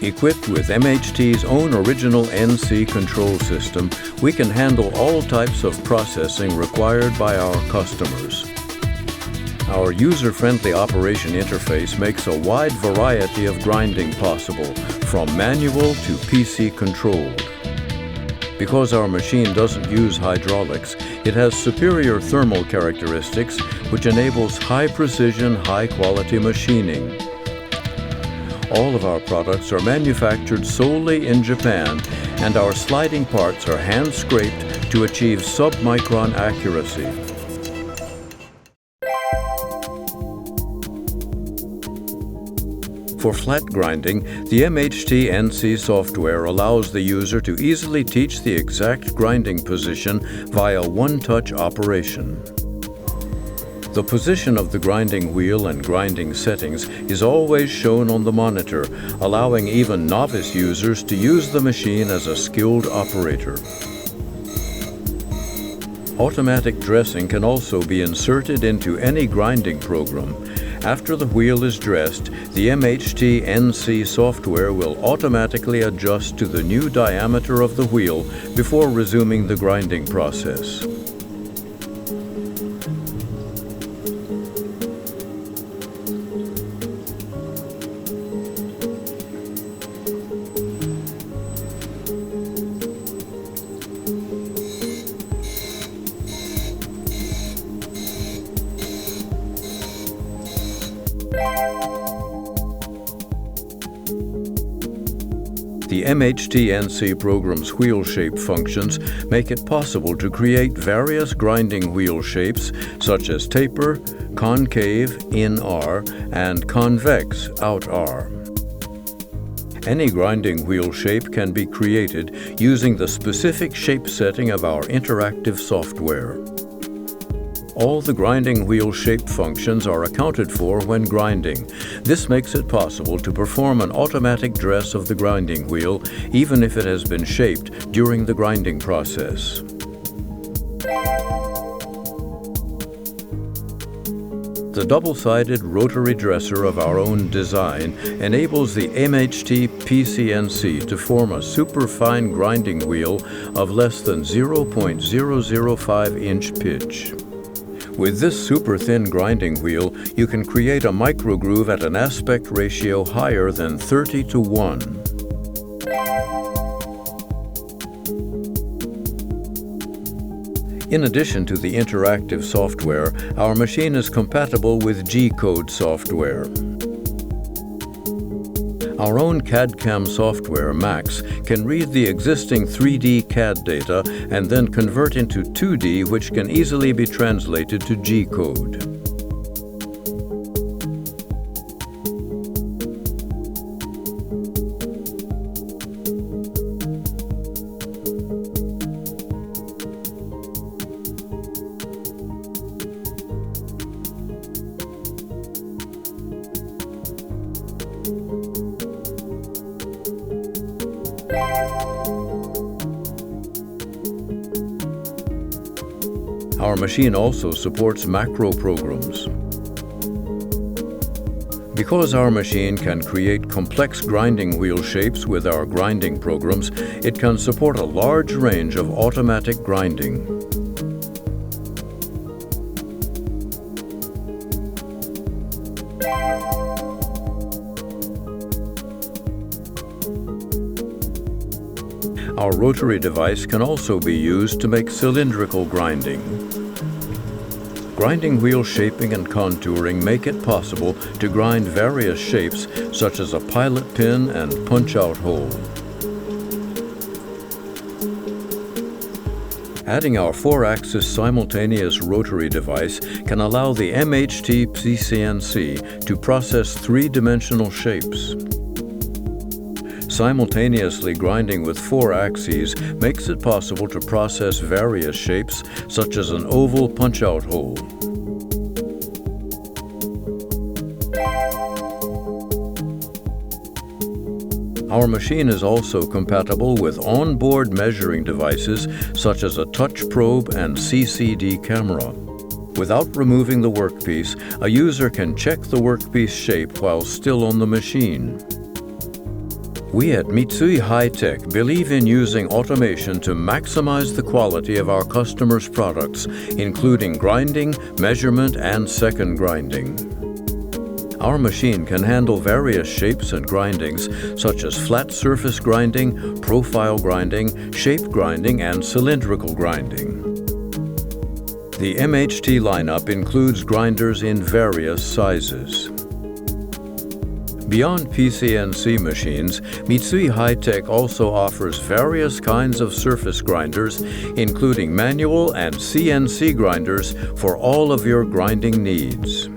Equipped with MHT's own original NC control system, we can handle all types of processing required by our customers. Our user-friendly operation interface makes a wide variety of grinding possible, from manual to PC controlled. Because our machine doesn't use hydraulics, it has superior thermal characteristics, which enables high-precision, high-quality machining. All of our products are manufactured solely in Japan, and our sliding parts are hand-scraped to achieve sub-micron accuracy. For flat grinding, the MHT NC software allows the user to easily teach the exact grinding position via one-touch operation. The position of the grinding wheel and grinding settings is always shown on the monitor, allowing even novice users to use the machine as a skilled operator. Automatic dressing can also be inserted into any grinding program. After the wheel is dressed, the MHT NC software will automatically adjust to the new diameter of the wheel before resuming the grinding process. The MHT NC program's wheel shape functions make it possible to create various grinding wheel shapes such as taper, concave, in-R, and convex, out-R. Any grinding wheel shape can be created using the specific shape setting of our interactive software. All the grinding wheel shape functions are accounted for when grinding. This makes it possible to perform an automatic dress of the grinding wheel, even if it has been shaped during the grinding process. The double-sided rotary dresser of our own design enables the MHT PCNC to form a superfine grinding wheel of less than 0.005 inch pitch. With this super-thin grinding wheel, you can create a microgroove at an aspect ratio higher than 30:1. In addition to the interactive software, our machine is compatible with G-code software. Our own CAD/CAM software, Max, can read the existing 3D CAD data and then convert into 2D, which can easily be translated to G-code. Our machine also supports macro programs. Because our machine can create complex grinding wheel shapes with our grinding programs, it can support a large range of automatic grinding. Our rotary device can also be used to make cylindrical grinding. Grinding wheel shaping and contouring make it possible to grind various shapes such as a pilot pin and punch-out hole. Adding our 4-axis simultaneous rotary device can allow the MHT PCNC to process 3-dimensional shapes. Simultaneously grinding with 4 axes makes it possible to process various shapes, such as an oval punch-out hole. Our machine is also compatible with on-board measuring devices, such as a touch probe and CCD camera. Without removing the workpiece, a user can check the workpiece shape while still on the machine. We at Mitsui High-Tech believe in using automation to maximize the quality of our customers' products, including grinding, measurement, and second grinding. Our machine can handle various shapes and grindings, such as flat surface grinding, profile grinding, shape grinding, and cylindrical grinding. The MHT lineup includes grinders in various sizes. Beyond PCNC machines, Mitsui High-Tech also offers various kinds of surface grinders, including manual and CNC grinders for all of your grinding needs.